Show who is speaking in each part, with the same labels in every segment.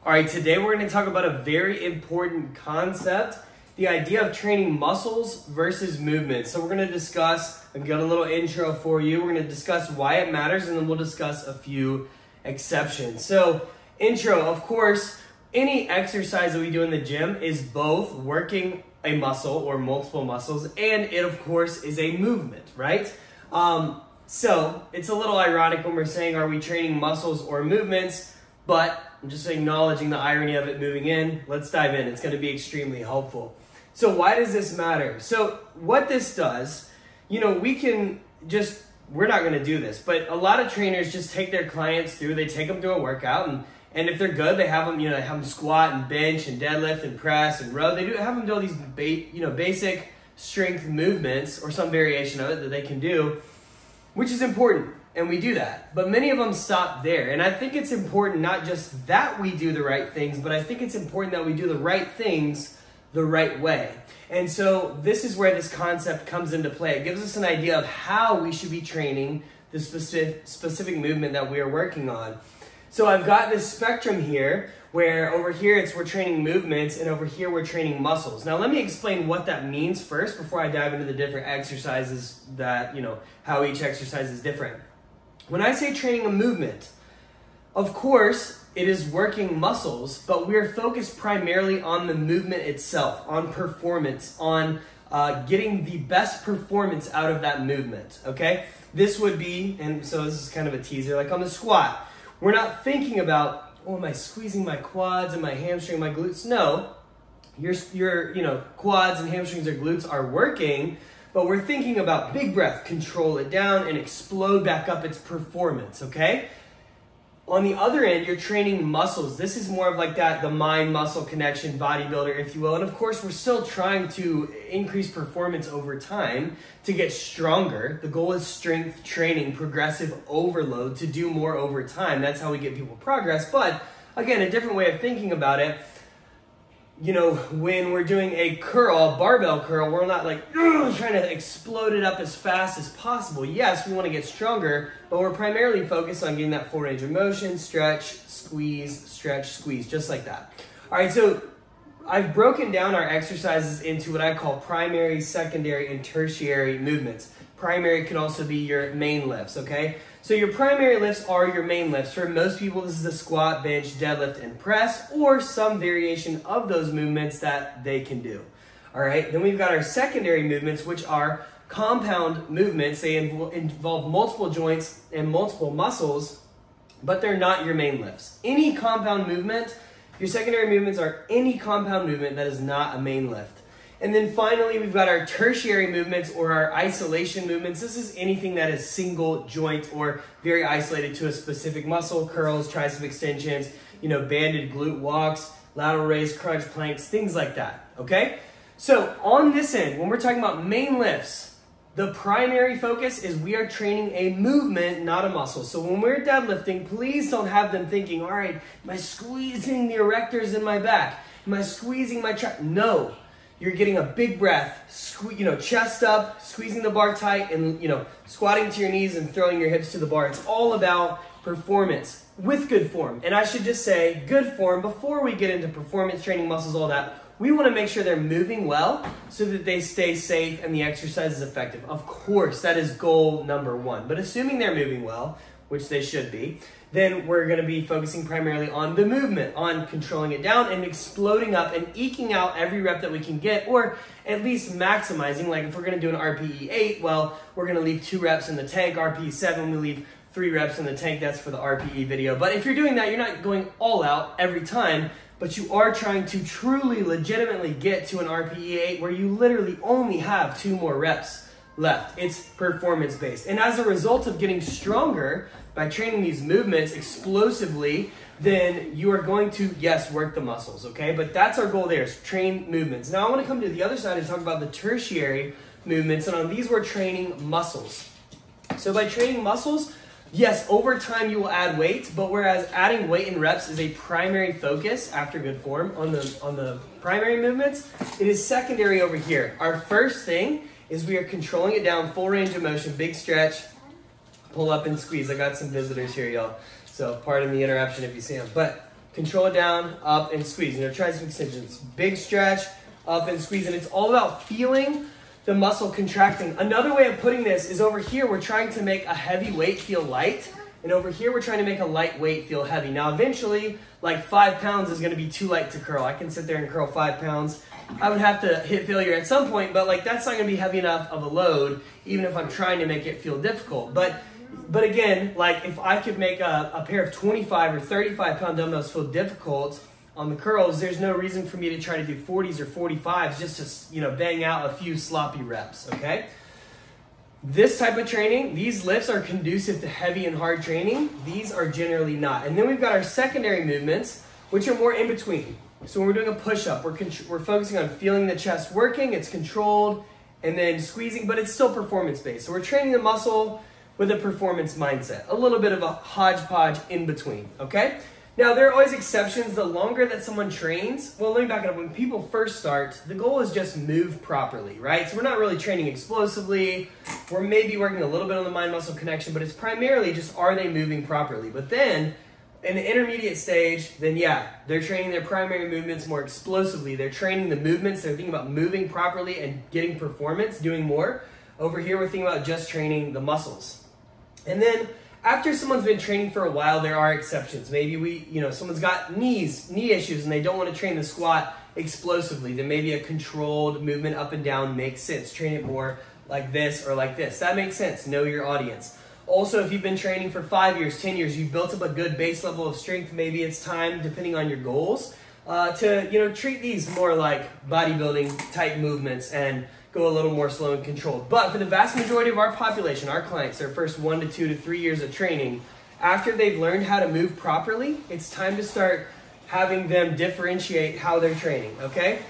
Speaker 1: All right, today we're going to talk about a very important concept, the idea of training muscles versus movement. So we're going to discuss, I've got a little intro for you. We're going to discuss why it matters, and then we'll discuss a few exceptions. So intro, of course, any exercise that we do in the gym is both working a muscle or multiple muscles, and it of course is a movement, right? So it's a little ironic when we're saying, are we training muscles or movements? But I'm just acknowledging the irony of it moving in. Let's dive in. It's going to be extremely helpful. So why does this matter? So what this does, we're not going to do this, but a lot of trainers just take their clients through, they take them through a workout, and if they're good, they have them, they have them squat and bench and deadlift and press and row. They have them do all these, basic strength movements or some variation of it that they can do, which is important. And we do that, but many of them stop there. And I think it's important not just that we do the right things, but I think it's important that we do the right things the right way. And so this is where this concept comes into play. It gives us an idea of how we should be training the specific movement that we are working on. So I've got this spectrum here where over here we're training movements and over here we're training muscles. Now let me explain what that means first before I dive into the different exercises that, how each exercise is different. When I say training a movement, of course, it is working muscles, but we're focused primarily on the movement itself, on performance, on getting the best performance out of that movement, okay? This would be, and so this is kind of a teaser, like on the squat. We're not thinking about, am I squeezing my quads and my hamstring, my glutes? No, your quads and hamstrings or glutes are working, but we're thinking about big breath, control it down, and explode back up its performance, okay? On the other end, you're training muscles. This is more of like the mind-muscle connection, bodybuilder, if you will. And of course, we're still trying to increase performance over time to get stronger. The goal is strength training, progressive overload, to do more over time. That's how we get people progress. But again, a different way of thinking about it, when we're doing a curl, a barbell curl, we're not like trying to explode it up as fast as possible. Yes, we want to get stronger, but we're primarily focused on getting that full range of motion, stretch, squeeze, just like that. All right, so I've broken down our exercises into what I call primary, secondary, and tertiary movements. Primary can also be your main lifts, okay? So your primary lifts are your main lifts. For most people, this is the squat, bench, deadlift, and press, or some variation of those movements that they can do. All right, then we've got our secondary movements, which are compound movements. They involve multiple joints and multiple muscles, but they're not your main lifts. Any compound movement, your secondary movements are any compound movement that is not a main lift. And then finally, we've got our tertiary movements or our isolation movements. This is anything that is single joint or very isolated to a specific muscle, curls, tricep extensions, banded glute walks, lateral raise, crunch planks, things like that, okay? So on this end, when we're talking about main lifts, the primary focus is we are training a movement, not a muscle. So when we're deadlifting, please don't have them thinking, all right, am I squeezing the erectors in my back? Am I squeezing my chest? No. You're getting a big breath, chest up, squeezing the bar tight, and squatting to your knees and throwing your hips to the bar. It's all about performance with good form. And I should just say good form before we get into performance training, muscles, all that. We want to make sure they're moving well so that they stay safe and the exercise is effective. Of course, that is goal number one. But assuming they're moving well, which they should be, then we're going to be focusing primarily on the movement, on controlling it down and exploding up and eking out every rep that we can get, or at least maximizing. Like if we're going to do an RPE 8, well, we're going to leave 2 reps in the tank. RPE 7, we leave 3 reps in the tank. That's for the RPE video. But if you're doing that, you're not going all out every time, but you are trying to truly, legitimately get to an RPE 8 where you literally only have 2 more reps left. It's performance-based. And as a result of getting stronger by training these movements explosively, then you are going to, yes, work the muscles, okay? But that's our goal there, is train movements. Now I want to come to the other side and talk about the tertiary movements, and on these we're training muscles. So by training muscles, yes, over time you will add weight, but whereas adding weight and reps is a primary focus after good form on the primary movements, it is secondary over here. Our first thing is we are controlling it down, full range of motion, big stretch, pull up and squeeze. I got some visitors here, y'all, so pardon the interruption if you see them. But control it down, up, and squeeze. Try some extensions. Big stretch, up and squeeze, and it's all about feeling the muscle contracting. Another way of putting this is over here, we're trying to make a heavy weight feel light, and over here, we're trying to make a light weight feel heavy. Now, eventually, like 5 pounds is gonna be too light to curl. I can sit there and curl 5 pounds. I would have to hit failure at some point, but like that's not gonna be heavy enough of a load, even if I'm trying to make it feel difficult. But again, like if I could make a pair of 25 or 35 pound dumbbells feel difficult on the curls, there's no reason for me to try to do 40s or 45s just to, bang out a few sloppy reps, okay? This type of training, these lifts are conducive to heavy and hard training. These are generally not. And then we've got our secondary movements, which are more in between. So when we're doing a push-up, we're focusing on feeling the chest working, it's controlled, and then squeezing, but it's still performance-based. So we're training the muscle with a performance mindset, a little bit of a hodgepodge in between, okay? Now, there are always exceptions. The longer that someone trains, well, let me back it up. When people first start, the goal is just move properly, right? So we're not really training explosively. We're maybe working a little bit on the mind-muscle connection, but it's primarily just, are they moving properly? But then, in the intermediate stage, then yeah, they're training their primary movements more explosively. They're training the movements. They're thinking about moving properly and getting performance, doing more. Over here, we're thinking about just training the muscles. And then, after someone's been training for a while, there are exceptions. Maybe someone's got knee issues and they don't want to train the squat explosively. Then maybe a controlled movement up and down makes sense. Train it more like this or like this. That makes sense. Know your audience. Also, if you've been training for 5 years, 10 years, you've built up a good base level of strength, maybe it's time, depending on your goals, to treat these more like bodybuilding type movements and go a little more slow and controlled. But for the vast majority of our population, our clients, their first 1 to 2 to 3 years of training, after they've learned how to move properly, it's time to start having them differentiate how they're training, okay?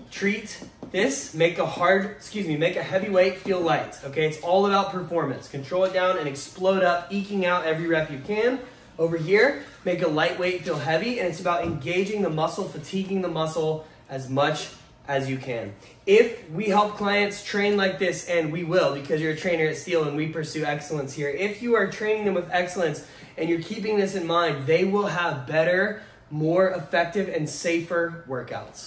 Speaker 1: Treat this, make a heavy weight feel light, okay? It's all about performance. Control it down and explode up, eking out every rep you can. Over here, make a lightweight feel heavy, and it's about engaging the muscle, fatiguing the muscle as much as you can. If we help clients train like this, and we will because you're a trainer at Steel and we pursue excellence here, if you are training them with excellence and you're keeping this in mind, they will have better, more effective, and safer workouts.